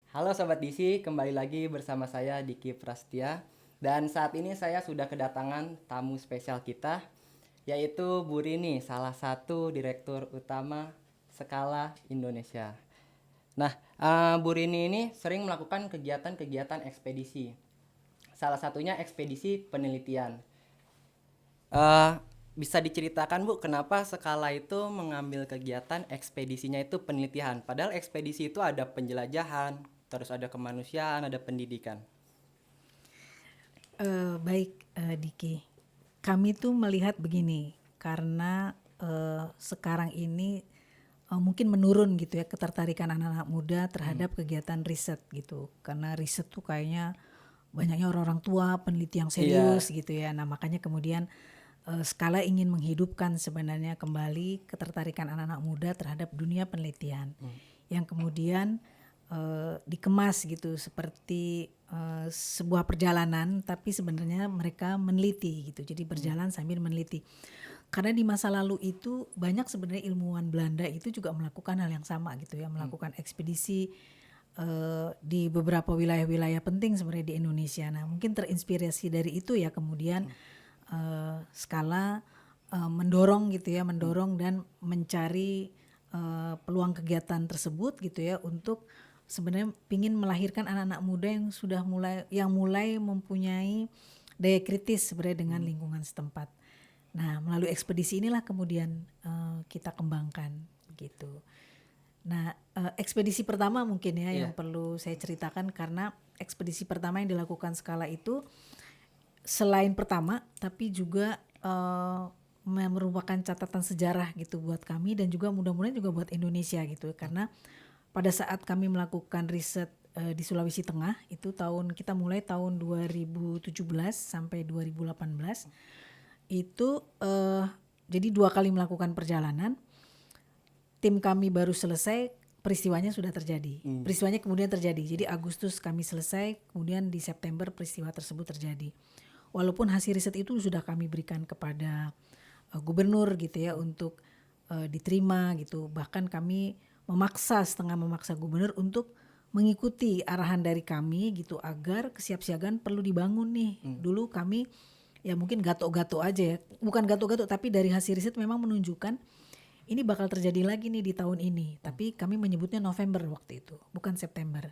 Halo Sobat Disi, kembali lagi bersama saya Diki Prastia. Dan saat ini saya sudah kedatangan tamu spesial kita, yaitu Bu Rini, salah satu Direktur Utama Skala Indonesia. Nah, Bu Rini ini sering melakukan kegiatan-kegiatan ekspedisi. Salah satunya ekspedisi penelitian. Eh, Bisa diceritakan Bu, kenapa Skala itu mengambil kegiatan ekspedisinya itu penelitian? Padahal ekspedisi itu ada penjelajahan, terus ada kemanusiaan, ada pendidikan. Baik, Diki. Kami tuh melihat begini, karena sekarang ini mungkin menurun gitu ya ketertarikan anak-anak muda terhadap kegiatan riset gitu. Karena riset tuh kayaknya banyaknya orang-orang tua, peneliti yang Iya. serius gitu ya. Nah, makanya kemudian Skala ingin menghidupkan sebenarnya kembali ketertarikan anak-anak muda terhadap dunia penelitian. Yang kemudian dikemas gitu seperti sebuah perjalanan, tapi sebenarnya mereka meneliti gitu. Jadi berjalan sambil meneliti. Karena di masa lalu itu banyak sebenarnya ilmuwan Belanda itu juga melakukan hal yang sama gitu ya, melakukan ekspedisi di beberapa wilayah-wilayah penting sebenarnya di Indonesia. Nah, mungkin terinspirasi dari itu ya kemudian Skala mendorong gitu ya, mendorong dan mencari peluang kegiatan tersebut gitu ya untuk sebenarnya pingin melahirkan anak-anak muda yang mulai mempunyai daya kritis sebenarnya dengan lingkungan setempat. Nah, melalui ekspedisi inilah kemudian kita kembangkan gitu. Nah, ekspedisi pertama mungkin ya yang Iya. perlu saya ceritakan, karena ekspedisi pertama yang dilakukan Skala itu selain pertama tapi juga merupakan catatan sejarah gitu buat kami dan juga mudah-mudahan juga buat Indonesia gitu, karena pada saat kami melakukan riset di Sulawesi Tengah itu kita mulai tahun 2017 sampai 2018 itu jadi 2 kali melakukan perjalanan. Tim kami baru selesai, peristiwanya sudah terjadi. Peristiwanya kemudian terjadi. Jadi Agustus kami selesai, kemudian di September peristiwa tersebut terjadi. Walaupun hasil riset itu sudah kami berikan kepada gubernur gitu ya untuk diterima gitu. Bahkan kami setengah memaksa gubernur untuk mengikuti arahan dari kami gitu agar kesiapsiagaan perlu dibangun nih. Dulu kami ya mungkin gato-gato aja ya. Bukan gato-gato, tapi dari hasil riset memang menunjukkan ini bakal terjadi lagi nih di tahun ini. Tapi kami menyebutnya November waktu itu, bukan September.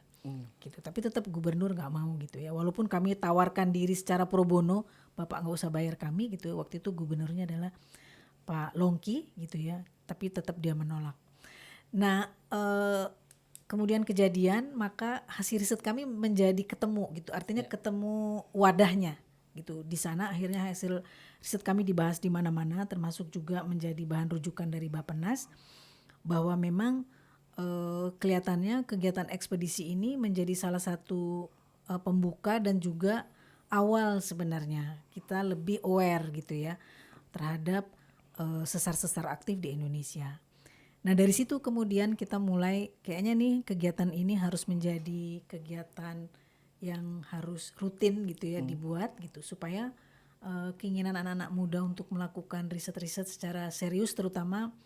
Gitu. Tapi tetap gubernur nggak mau gitu ya. Walaupun kami tawarkan diri secara pro bono, Bapak nggak usah bayar kami gitu. Waktu itu gubernurnya adalah Pak Longki gitu ya. Tapi tetap dia menolak. Nah, kemudian kejadian, maka hasil riset kami menjadi ketemu gitu. Artinya Iya. ketemu wadahnya gitu. Di sana akhirnya hasil riset kami dibahas di mana-mana, termasuk juga menjadi bahan rujukan dari Bappenas, bahwa memang kelihatannya kegiatan ekspedisi ini menjadi salah satu pembuka dan juga awal sebenarnya kita lebih aware gitu ya terhadap sesar-sesar aktif di Indonesia. Nah, dari situ kemudian kita mulai kayaknya nih kegiatan ini harus menjadi kegiatan yang harus rutin gitu ya dibuat gitu supaya keinginan anak-anak muda untuk melakukan riset-riset secara serius, terutama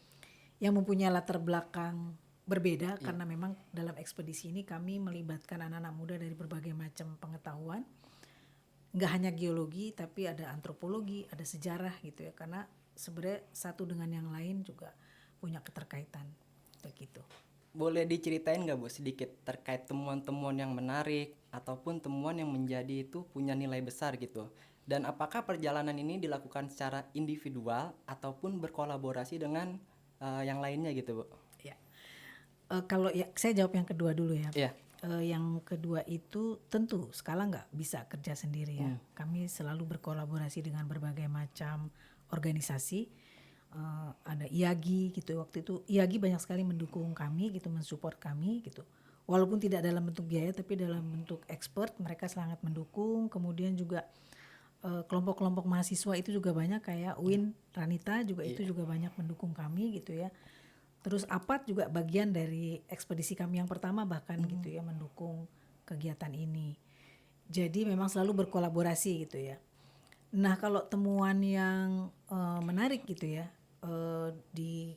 yang mempunyai latar belakang berbeda, Iya. karena memang dalam ekspedisi ini kami melibatkan anak-anak muda dari berbagai macam pengetahuan, nggak hanya geologi tapi ada antropologi, ada sejarah gitu ya, karena sebenarnya satu dengan yang lain juga punya keterkaitan begitu. Boleh diceritain nggak Bu sedikit terkait temuan-temuan yang menarik ataupun temuan yang menjadi itu punya nilai besar gitu? Dan apakah perjalanan ini dilakukan secara individual ataupun berkolaborasi dengan yang lainnya gitu Bu? Ya. Kalau ya saya jawab yang kedua dulu ya. Iya. Yang kedua itu tentu skala nggak bisa kerja sendiri ya. Kami selalu berkolaborasi dengan berbagai macam organisasi. Ada IAGI gitu, waktu itu IAGI banyak sekali mendukung kami gitu, mensupport kami gitu. Walaupun tidak dalam bentuk biaya tapi dalam bentuk expert, mereka sangat mendukung. Kemudian juga kelompok-kelompok mahasiswa itu juga banyak, kayak UIN Ranita juga itu Iya. juga banyak mendukung kami gitu ya. Terus APAT juga bagian dari ekspedisi kami yang pertama bahkan gitu ya, mendukung kegiatan ini. Jadi memang selalu berkolaborasi gitu ya. Nah, kalau temuan yang menarik gitu ya di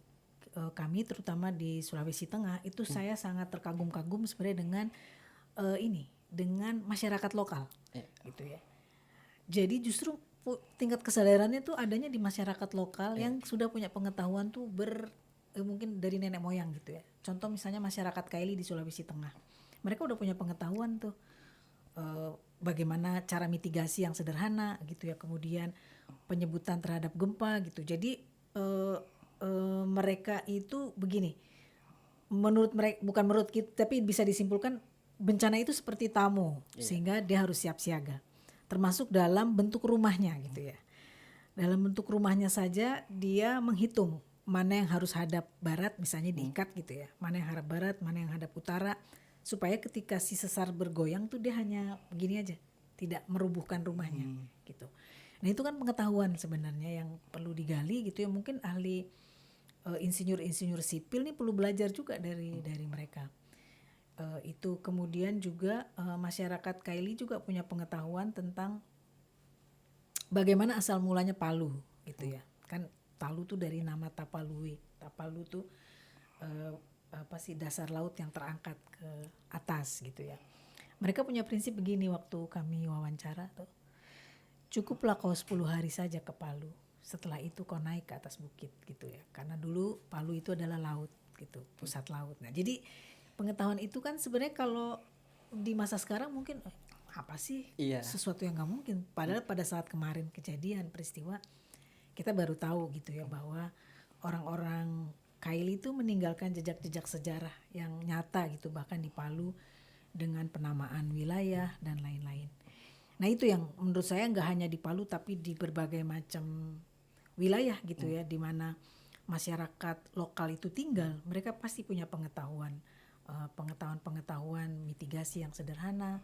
kami terutama di Sulawesi Tengah itu, saya sangat terkagum-kagum sebenarnya dengan ini dengan masyarakat lokal, Iya. gitu ya. Jadi justru tingkat kesadarannya tuh adanya di masyarakat lokal yang sudah punya pengetahuan tuh mungkin dari nenek moyang gitu ya. Contoh misalnya masyarakat Kaili di Sulawesi Tengah, mereka udah punya pengetahuan tuh bagaimana cara mitigasi yang sederhana gitu ya, kemudian penyebutan terhadap gempa gitu. Jadi mereka itu begini, menurut mereka, bukan menurut kita tapi bisa disimpulkan bencana itu seperti tamu, sehingga dia harus siap siaga, termasuk dalam bentuk rumahnya gitu ya. Dalam bentuk rumahnya saja dia menghitung mana yang harus hadap barat, misalnya diikat gitu ya, mana yang hadap barat, mana yang hadap utara, supaya ketika si sesar bergoyang tuh dia hanya begini aja, tidak merubuhkan rumahnya gitu. Nah itu kan pengetahuan sebenarnya yang perlu digali gitu ya. Mungkin ahli insinyur-insinyur sipil nih perlu belajar juga dari mereka. Itu kemudian juga masyarakat Kaili juga punya pengetahuan tentang bagaimana asal mulanya Palu gitu ya. Kan Palu tuh dari nama Tapalui. Tapalu tuh dasar laut yang terangkat ke atas gitu ya. Mereka punya prinsip begini waktu kami wawancara tuh. Cukuplah kau 10 hari saja ke Palu. Setelah itu kau naik ke atas bukit gitu ya. Karena dulu Palu itu adalah laut gitu, pusat laut. Nah, jadi pengetahuan itu kan sebenarnya kalau di masa sekarang mungkin apa sih sesuatu yang nggak mungkin. Padahal pada saat kemarin kejadian peristiwa kita baru tahu gitu ya bahwa orang-orang Kaili itu meninggalkan jejak-jejak sejarah yang nyata gitu, bahkan di Palu dengan penamaan wilayah dan lain-lain. Nah itu yang menurut saya nggak hanya di Palu tapi di berbagai macam wilayah gitu ya, di mana masyarakat lokal itu tinggal, mereka pasti punya pengetahuan mitigasi yang sederhana,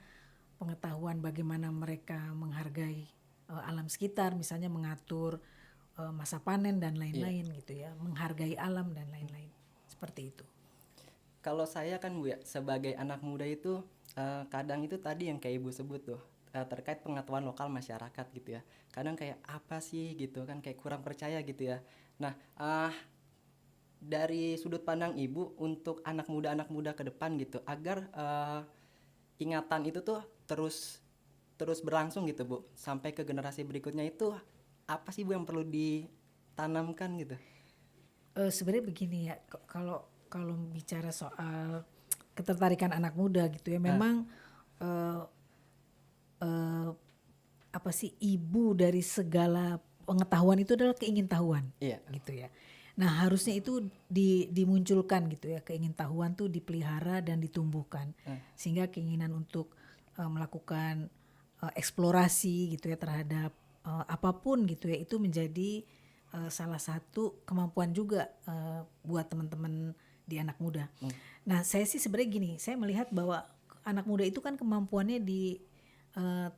pengetahuan bagaimana mereka menghargai alam sekitar, misalnya mengatur masa panen dan lain-lain gitu ya, menghargai alam dan lain-lain, seperti itu. Kalau saya kan Bu ya, sebagai anak muda itu kadang itu tadi yang kayak Ibu sebut tuh, terkait pengetahuan lokal masyarakat gitu ya. Kadang kayak apa sih gitu kan, kayak kurang percaya gitu ya. Nah, dari sudut pandang Ibu untuk anak muda ke depan gitu, agar ingatan itu tuh terus berlangsung gitu Bu, sampai ke generasi berikutnya, itu apa sih Bu yang perlu ditanamkan gitu? Sebenarnya begini ya, kalau bicara soal ketertarikan anak muda gitu ya, memang apa sih ibu dari segala pengetahuan itu adalah keingintahuan, gitu ya. Nah harusnya itu dimunculkan gitu ya, keingintahuan tuh dipelihara dan ditumbuhkan, sehingga keinginan untuk melakukan eksplorasi gitu ya terhadap apapun gitu ya, itu menjadi salah satu kemampuan juga buat teman-teman di anak muda. Nah saya sih sebenarnya gini, saya melihat bahwa anak muda itu kan kemampuannya di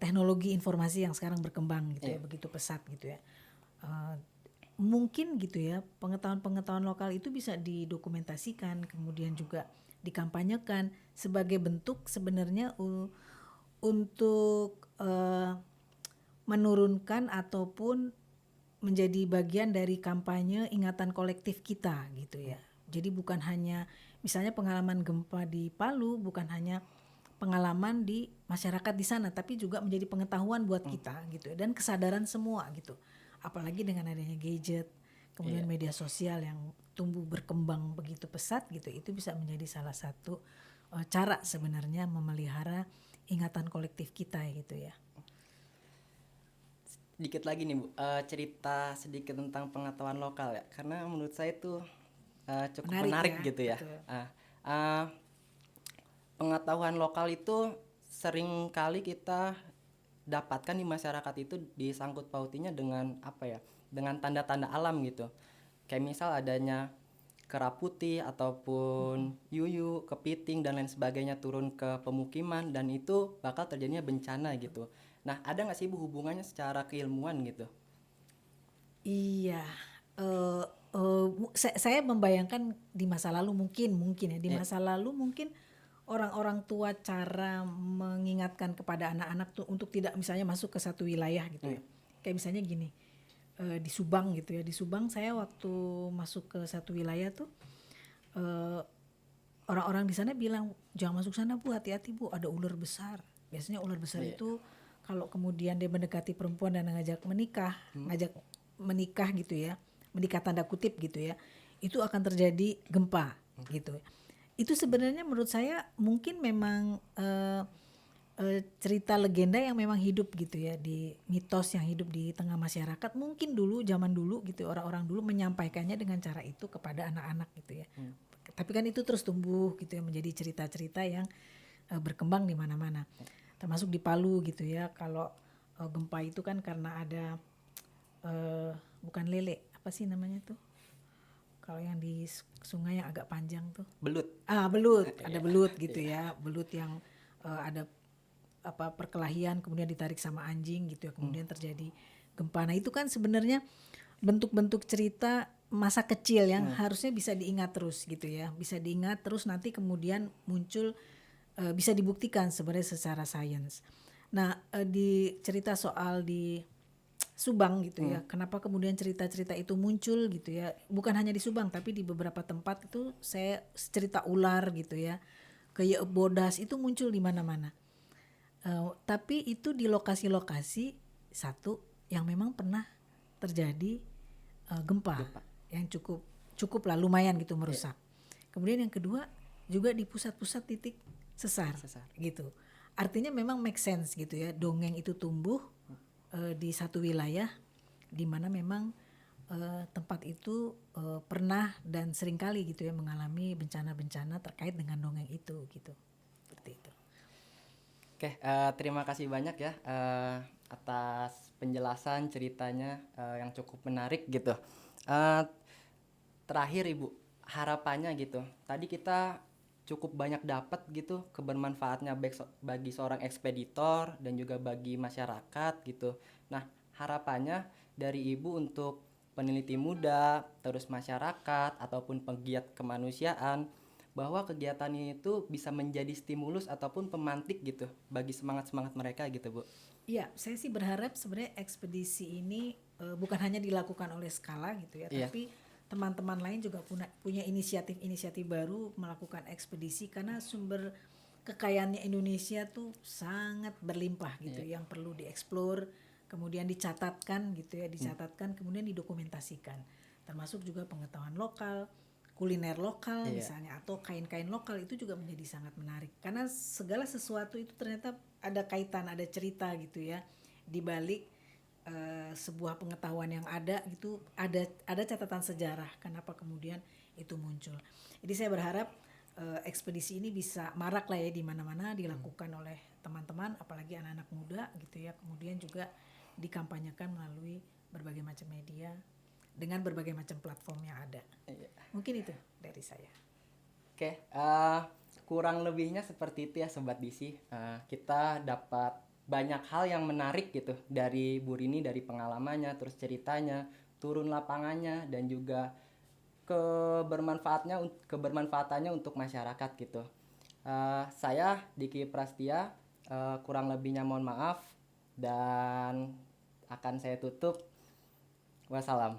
teknologi informasi yang sekarang berkembang gitu ya, begitu pesat gitu ya. Mungkin gitu ya, pengetahuan lokal itu bisa didokumentasikan, kemudian juga dikampanyekan sebagai bentuk sebenarnya untuk menurunkan ataupun menjadi bagian dari kampanye ingatan kolektif kita gitu ya. Jadi bukan hanya misalnya pengalaman gempa di Palu, bukan hanya pengalaman di masyarakat di sana, tapi juga menjadi pengetahuan buat kita gitu ya, dan kesadaran semua gitu. Apalagi dengan adanya gadget, kemudian media sosial yang tumbuh berkembang begitu pesat gitu, itu bisa menjadi salah satu cara sebenarnya memelihara ingatan kolektif kita gitu ya. Dikit lagi nih Bu, cerita sedikit tentang pengetahuan lokal ya, karena menurut saya itu cukup menarik ya, gitu ya. Pengetahuan lokal itu sering kali kita dapatkan di masyarakat itu disangkut pautinya dengan apa ya, dengan tanda-tanda alam gitu, kayak misal adanya kera putih ataupun yuyu, kepiting dan lain sebagainya turun ke pemukiman, dan itu bakal terjadinya bencana gitu. Nah ada nggak sih Bu hubungannya secara keilmuan gitu? Iya, saya membayangkan di masa lalu mungkin ya, di masa lalu mungkin orang-orang tua cara mengingatkan kepada anak-anak tuh untuk tidak misalnya masuk ke satu wilayah gitu ya. Kayak misalnya gini, di Subang gitu ya. Di Subang saya waktu masuk ke satu wilayah tuh orang-orang di sana bilang jangan masuk sana Bu, hati-hati Bu, ada ular besar. Biasanya ular besar itu kalau kemudian dia mendekati perempuan dan ngajak menikah gitu ya, menikah tanda kutip gitu ya, itu akan terjadi gempa gitu. Itu sebenarnya menurut saya mungkin memang cerita legenda yang memang hidup gitu ya, di mitos yang hidup di tengah masyarakat. Mungkin dulu, zaman dulu gitu, orang-orang dulu menyampaikannya dengan cara itu kepada anak-anak gitu ya. Tapi kan itu terus tumbuh gitu ya, menjadi cerita-cerita yang berkembang di mana-mana. Termasuk di Palu gitu ya, kalau gempa itu kan karena ada bukan lele, apa sih namanya tuh? Kalau yang di sungai yang agak panjang tuh. Belut. Belut, ada belut gitu ya, belut yang ada perkelahian kemudian ditarik sama anjing gitu ya, kemudian terjadi gempa. Nah itu kan sebenarnya bentuk-bentuk cerita masa kecil yang harusnya bisa diingat terus gitu ya, bisa diingat terus, nanti kemudian muncul bisa dibuktikan sebenarnya secara sains. Nah di cerita soal di Subang gitu ya, kenapa kemudian cerita-cerita itu muncul gitu ya, bukan hanya di Subang tapi di beberapa tempat itu saya cerita ular gitu ya, kayak bodas itu muncul di mana-mana. Tapi itu di lokasi-lokasi satu yang memang pernah terjadi gempa yang cukup lah lumayan gitu merusak. Kemudian yang kedua juga di pusat-pusat titik sesar gitu. Artinya memang make sense gitu ya, dongeng itu tumbuh di satu wilayah di mana memang tempat itu pernah dan seringkali gitu ya mengalami bencana-bencana terkait dengan dongeng itu gitu. Seperti itu. Oke, terima kasih banyak ya atas penjelasan ceritanya yang cukup menarik gitu. Terakhir Ibu, harapannya gitu. Tadi kita cukup banyak dapat gitu kebermanfaatnya bagi seorang ekspeditor dan juga bagi masyarakat gitu. Nah, harapannya dari Ibu untuk peneliti muda, terus masyarakat ataupun pegiat kemanusiaan, bahwa kegiatan ini tuh bisa menjadi stimulus ataupun pemantik gitu bagi semangat-semangat mereka gitu, Bu. Iya, saya sih berharap sebenarnya ekspedisi ini bukan hanya dilakukan oleh Skala gitu ya, tapi teman-teman lain juga punya inisiatif-inisiatif baru melakukan ekspedisi, karena sumber kekayaannya Indonesia tuh sangat berlimpah gitu, yang perlu dieksplor, kemudian dicatatkan gitu ya, kemudian didokumentasikan, termasuk juga pengetahuan lokal, kuliner lokal misalnya, atau kain-kain lokal itu juga menjadi sangat menarik, karena segala sesuatu itu ternyata ada kaitan, ada cerita gitu ya di balik sebuah pengetahuan yang ada gitu, ada catatan sejarah kenapa kemudian itu muncul. Jadi saya berharap ekspedisi ini bisa marak lah ya, di mana-mana dilakukan oleh teman-teman, apalagi anak-anak muda gitu ya, kemudian juga dikampanyekan melalui berbagai macam media dengan berbagai macam platform yang ada. Mungkin itu dari saya. Oke, kurang lebihnya seperti itu ya Sobat DC. Kita dapat banyak hal yang menarik gitu dari Bu Rini, dari pengalamannya, terus ceritanya, turun lapangannya, dan juga kebermanfaatannya untuk masyarakat gitu. Saya Diki Prastia, kurang lebihnya mohon maaf, dan akan saya tutup. Wassalam.